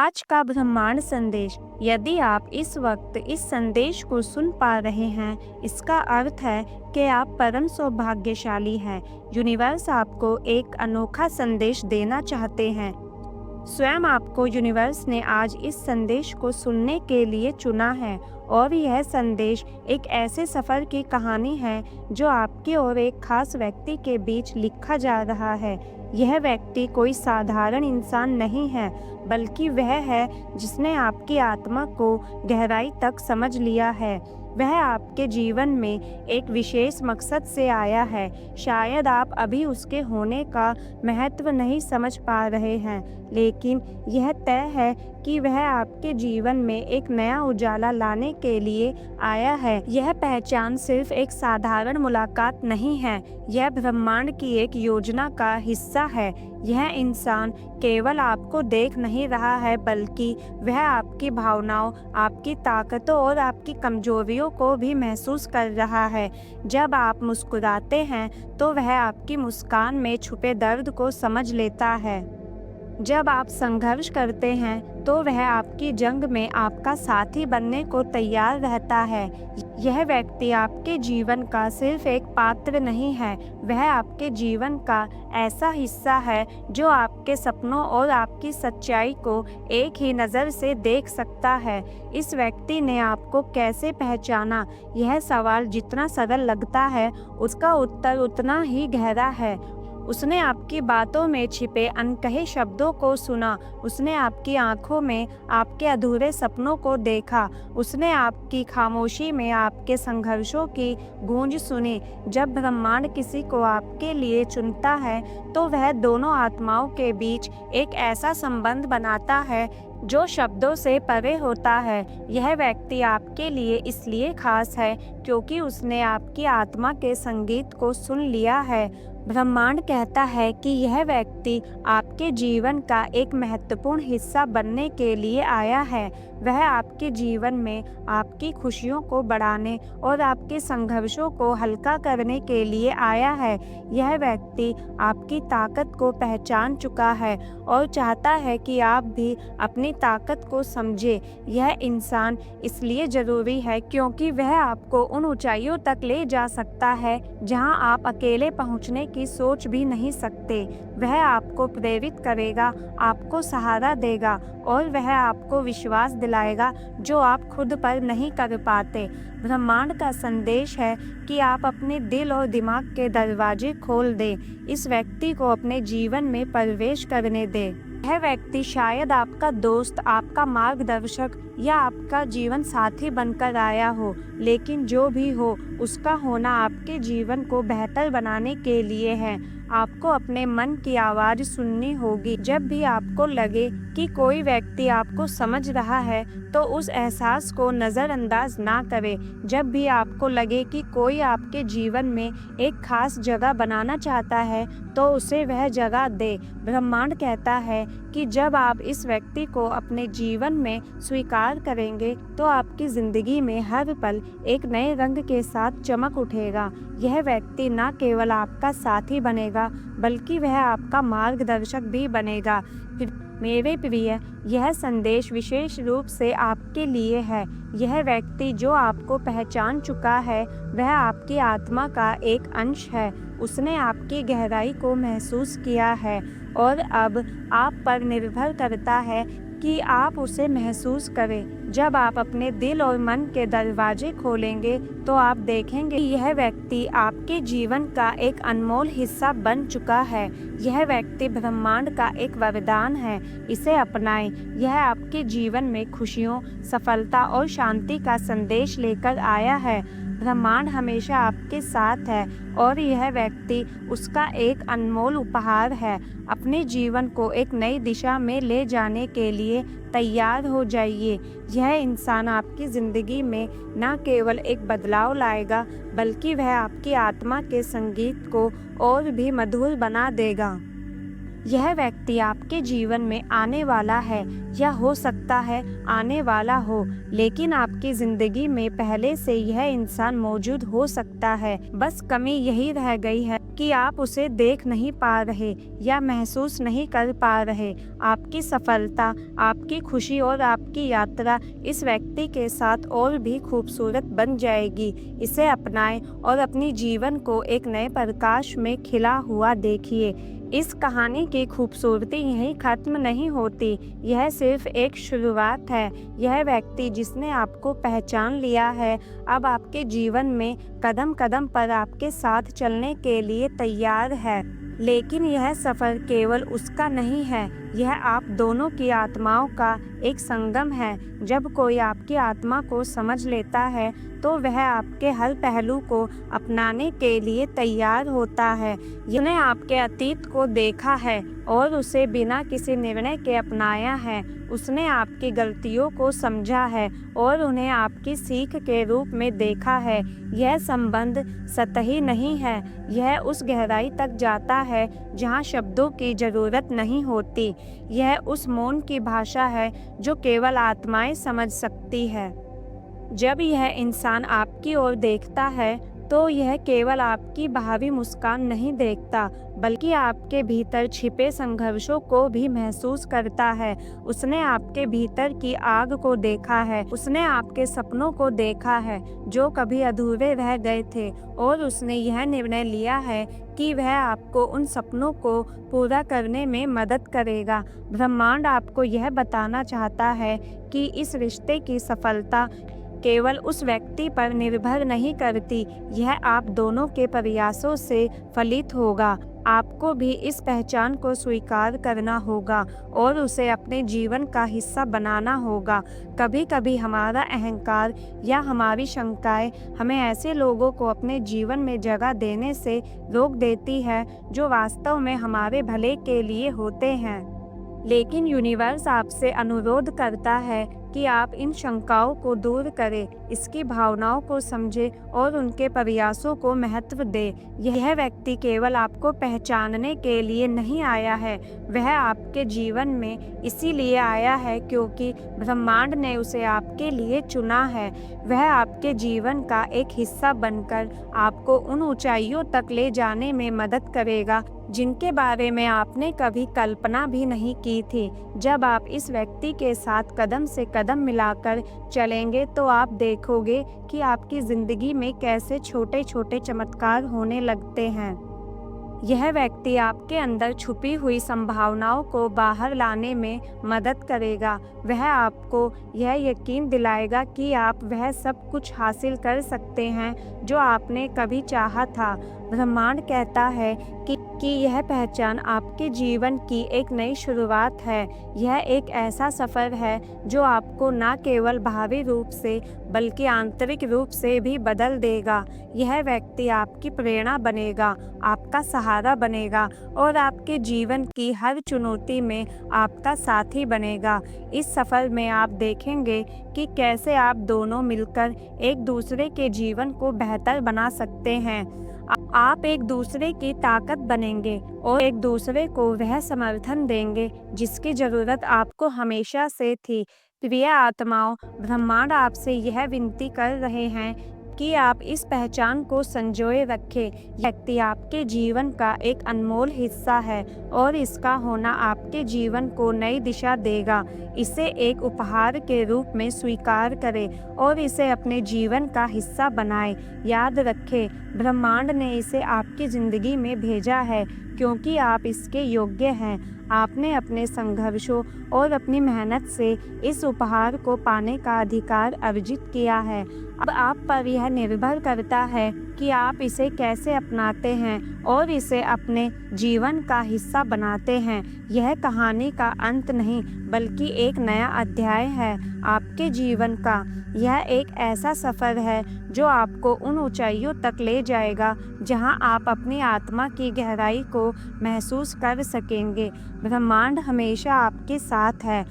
आज का ब्रह्मांड संदेश। यदि आप इस वक्त इस संदेश को सुन पा रहे हैं, इसका अर्थ है कि आप परम सौभाग्यशाली हैं। यूनिवर्स आपको एक अनोखा संदेश देना चाहते हैं। स्वयं आपको यूनिवर्स ने आज इस संदेश को सुनने के लिए चुना है और यह संदेश एक ऐसे सफ़र की कहानी है जो आपके और एक खास व्यक्ति के बीच लिखा जा रहा है। यह व्यक्ति कोई साधारण इंसान नहीं है, बल्कि वह है जिसने आपकी आत्मा को गहराई तक समझ लिया है। वह आपके जीवन में एक विशेष मकसद से आया है। शायद आप अभी उसके होने का महत्व नहीं समझ पा रहे हैं, लेकिन यह तय है कि वह आपके जीवन में एक नया उजाला लाने के लिए आया है। यह पहचान सिर्फ एक साधारण मुलाकात नहीं है, यह ब्रह्मांड की एक योजना का हिस्सा है। यह इंसान केवल आपको देख नहीं रहा है, बल्कि वह आपकी भावनाओं, आपकी ताकतों और आपकी कमजोरियों को भी महसूस कर रहा है। जब आप मुस्कुराते हैं तो वह आपकी मुस्कान में छुपे दर्द को समझ लेता है। जब आप संघर्ष करते हैं तो वह आपकी जंग में आपका साथी बनने को तैयार रहता है। यह व्यक्ति आपके जीवन का सिर्फ एक पात्र नहीं है, वह आपके जीवन का ऐसा हिस्सा है जो आपके सपनों और आपकी सच्चाई को एक ही नज़र से देख सकता है। इस व्यक्ति ने आपको कैसे पहचाना? यह सवाल जितना सरल लगता है, उसका उत्तर उतना ही गहरा है। उसने आपकी बातों में छिपे अनकहे शब्दों को सुना, उसने आपकी आंखों में आपके अधूरे सपनों को देखा, उसने आपकी खामोशी में आपके संघर्षों की गूंज सुनी। जब ब्रह्मांड किसी को आपके लिए चुनता है तो वह दोनों आत्माओं के बीच एक ऐसा संबंध बनाता है जो शब्दों से परे होता है। यह व्यक्ति आपके लिए इसलिए खास है क्योंकि उसने आपकी आत्मा के संगीत को सुन लिया है। ब्रह्मांड कहता है कि यह व्यक्ति आपके जीवन का एक महत्वपूर्ण हिस्सा बनने के लिए आया है। वह आपके जीवन में आपकी खुशियों को बढ़ाने और आपके संघर्षों को हल्का करने के लिए आया है। यह व्यक्ति आपकी ताकत को पहचान चुका है और चाहता है कि आप भी अपनी ताकत को समझे। यह इंसान इसलिए ज़रूरी है क्योंकि वह आपको उन ऊंचाइयों तक ले जा सकता है जहां आप अकेले पहुंचने की सोच भी नहीं सकते। वह आपको प्रेरित करेगा, आपको सहारा देगा और वह आपको विश्वास दिलाएगा जो आप खुद पर नहीं कर पाते। ब्रह्मांड का संदेश है कि आप अपने दिल और दिमाग के दरवाजे खोल दें, इस व्यक्ति को अपने जीवन में प्रवेश करने दें। यह व्यक्ति शायद आपका दोस्त, आपका मार्गदर्शक या आपका जीवन साथी बनकर आया हो, लेकिन जो भी हो, उसका होना आपके जीवन को बेहतर बनाने के लिए है। आपको अपने मन की आवाज़ सुननी होगी। जब भी आपको लगे कि कोई व्यक्ति आपको समझ रहा है तो उस एहसास को नज़रअंदाज ना करें। जब भी आपको लगे कि कोई आपके जीवन में एक खास जगह बनाना चाहता है तो उसे वह जगह दे। ब्रह्मांड कहता है कि जब आप इस व्यक्ति को अपने जीवन में स्वीकार करेंगे तो आपकी ज़िंदगी में हर पल एक नए रंग के साथ चमक उठेगा। यह व्यक्ति न केवल आपका साथी बनेगा, बल्कि वह आपका मार्गदर्शक भी बनेगा। मेरे प्रिय, यह संदेश विशेष रूप से आपके लिए है। यह व्यक्ति जो आपको पहचान चुका है, वह आपकी आत्मा का एक अंश है। उसने आपकी गहराई को महसूस किया है और अब आप पर निर्भर करता है कि आप उसे महसूस करें। जब आप अपने दिल और मन के दरवाजे खोलेंगे तो आप देखेंगे कि यह व्यक्ति आपके जीवन का एक अनमोल हिस्सा बन चुका है। यह व्यक्ति ब्रह्मांड का एक वरदान है, इसे अपनाएं। यह आपके जीवन में खुशियों, सफलता और शांति का संदेश लेकर आया है। ब्रह्मांड हमेशा आपके साथ है और यह व्यक्ति उसका एक अनमोल उपहार है। अपने जीवन को एक नई दिशा में ले जाने के लिए तैयार हो जाइए। यह इंसान आपकी ज़िंदगी में न केवल एक बदलाव लाएगा, बल्कि वह आपकी आत्मा के संगीत को और भी मधुर बना देगा। यह व्यक्ति आपके जीवन में आने वाला है या हो सकता है आने वाला हो, लेकिन आपकी ज़िंदगी में पहले से यह इंसान मौजूद हो सकता है। बस कमी यही रह गई है कि आप उसे देख नहीं पा रहे या महसूस नहीं कर पा रहे। आपकी सफलता, आपकी खुशी और आपकी यात्रा इस व्यक्ति के साथ और भी खूबसूरत बन जाएगी। इसे अपनाएं और अपनी जीवन को एक नए प्रकाश में खिला हुआ देखिए। इस कहानी की खूबसूरती यहीं खत्म नहीं होती, यह सिर्फ एक शुरुआत है। यह व्यक्ति जिसने आपको पहचान लिया है, अब आपके जीवन में कदम कदम पर आपके साथ चलने के लिए तैयार है। लेकिन यह सफ़र केवल उसका नहीं है, यह आप दोनों की आत्माओं का एक संगम है। जब कोई आपकी आत्मा को समझ लेता है तो वह आपके हर पहलू को अपनाने के लिए तैयार होता है। उसने आपके अतीत को देखा है और उसे बिना किसी निर्णय के अपनाया है। उसने आपकी गलतियों को समझा है और उन्हें आपकी सीख के रूप में देखा है। यह संबंध सतही नहीं है, यह उस गहराई तक जाता है जहाँ शब्दों की ज़रूरत नहीं होती। यह उस मौन की भाषा है जो केवल आत्माएं समझ सकती है। जब यह इंसान आपकी ओर देखता है तो यह केवल आपकी बाहरी मुस्कान नहीं देखता, बल्कि आपके भीतर छिपे संघर्षों को भी महसूस करता है। उसने आपके भीतर की आग को देखा है, उसने आपके सपनों को देखा है जो कभी अधूरे रह गए थे, और उसने यह निर्णय लिया है कि वह आपको उन सपनों को पूरा करने में मदद करेगा। ब्रह्मांड आपको यह बताना चाहता है कि इस रिश्ते की सफलता केवल उस व्यक्ति पर निर्भर नहीं करती, यह आप दोनों के प्रयासों से फलित होगा। आपको भी इस पहचान को स्वीकार करना होगा और उसे अपने जीवन का हिस्सा बनाना होगा। कभी कभी हमारा अहंकार या हमारी शंकाएं हमें ऐसे लोगों को अपने जीवन में जगह देने से रोक देती है जो वास्तव में हमारे भले के लिए होते हैं। लेकिन यूनिवर्स आपसे अनुरोध करता है कि आप इन शंकाओं को दूर करें, इसकी भावनाओं को समझें और उनके प्रयासों को महत्व दें। यह व्यक्ति केवल आपको पहचानने के लिए नहीं आया है, वह आपके जीवन में इसीलिए आया है क्योंकि ब्रह्मांड ने उसे आपके लिए चुना है। वह आपके जीवन का एक हिस्सा बनकर आपको उन ऊंचाइयों तक ले जाने में मदद करेगा जिनके बारे में आपने कभी कल्पना भी नहीं की थी। जब आप इस व्यक्ति के साथ कदम से कदम मिलाकर चलेंगे तो आप देखोगे कि आपकी ज़िंदगी में कैसे छोटे छोटे चमत्कार होने लगते हैं। यह व्यक्ति आपके अंदर छुपी हुई संभावनाओं को बाहर लाने में मदद करेगा। वह आपको यह यकीन दिलाएगा कि आप वह सब कुछ हासिल कर सकते हैं जो आपने कभी चाहा था। ब्रह्मांड कहता है कि यह पहचान आपके जीवन की एक नई शुरुआत है। यह एक ऐसा सफ़र है जो आपको न केवल बाहरी रूप से बल्कि आंतरिक रूप से भी बदल देगा। यह व्यक्ति आपकी प्रेरणा बनेगा, आपका सहारा बनेगा और आपके जीवन की हर चुनौती में आपका साथी बनेगा। इस सफ़र में आप देखेंगे कि कैसे आप दोनों मिलकर एक दूसरे के जीवन को बेहतर बना सकते हैं। आप एक दूसरे की ताकत बनेंगे और एक दूसरे को वह समर्थन देंगे जिसकी ज़रूरत आपको हमेशा से थी। प्रिय आत्माओं, ब्रह्मांड आपसे यह विनती कर रहे हैं कि आप इस पहचान को संजोए रखें। यह व्यक्ति आपके जीवन का एक अनमोल हिस्सा है और इसका होना आपके जीवन को नई दिशा देगा। इसे एक उपहार के रूप में स्वीकार करें और इसे अपने जीवन का हिस्सा बनाएं। याद रखें, ब्रह्मांड ने इसे आपकी ज़िंदगी में भेजा है क्योंकि आप इसके योग्य हैं। आपने अपने संघर्षों और अपनी मेहनत से इस उपहार को पाने का अधिकार अर्जित किया है। अब आप पर यह निर्भर करता है कि आप इसे कैसे अपनाते हैं और इसे अपने जीवन का हिस्सा बनाते हैं। यह कहानी का अंत नहीं बल्कि एक नया अध्याय है आपके जीवन का। यह एक ऐसा सफ़र है जो आपको उन ऊंचाइयों तक ले जाएगा जहां आप अपनी आत्मा की गहराई को महसूस कर सकेंगे। ब्रह्मांड हमेशा आपके साथ है।